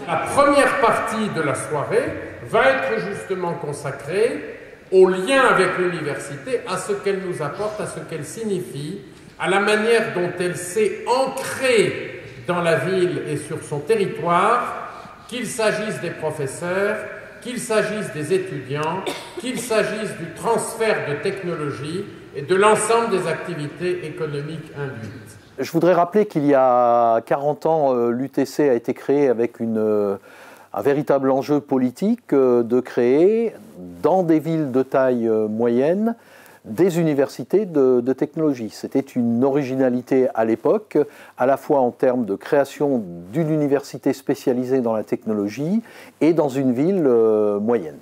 La première partie de la soirée va être justement consacrée au lien avec l'université, à ce qu'elle nous apporte, à ce qu'elle signifie, à la manière dont elle s'est ancrée dans la ville et sur son territoire, qu'il s'agisse des professeurs, qu'il s'agisse des étudiants, qu'il s'agisse du transfert de technologie et de l'ensemble des activités économiques induites. Je voudrais rappeler qu'il y a 40 ans, l'UTC a été créé avec un véritable enjeu politique de créer, dans des villes de taille moyenne, des universités de technologie. C'était une originalité à l'époque, à la fois en termes de création d'une université spécialisée dans la technologie et dans une ville moyenne.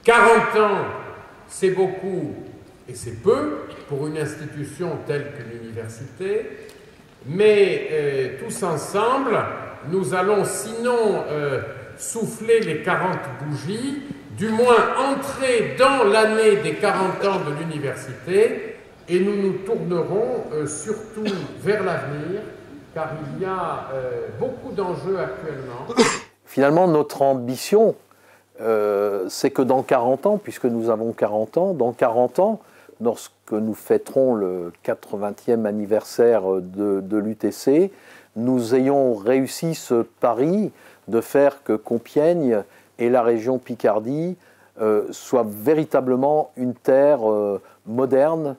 40 ans, c'est beaucoup et c'est peu pour une institution telle que l'université, mais tous ensemble, nous allons sinon souffler les 40 bougies, du moins entrer dans l'année des 40 ans de l'université, et nous nous tournerons surtout vers l'avenir, car il y a beaucoup d'enjeux actuellement. Finalement, notre ambition, c'est que dans 40 ans, puisque nous avons 40 ans, dans 40 ans, lorsque nous fêterons le 80e anniversaire de l'UTC, nous ayons réussi ce pari de faire que Compiègne et la région Picardie soient véritablement une terre moderne,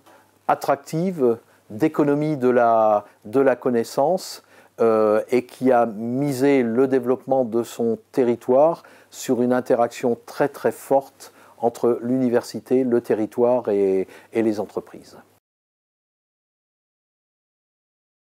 attractive, d'économie de la connaissance et qui a misé le développement de son territoire sur une interaction très très forte entre l'université, le territoire et les entreprises.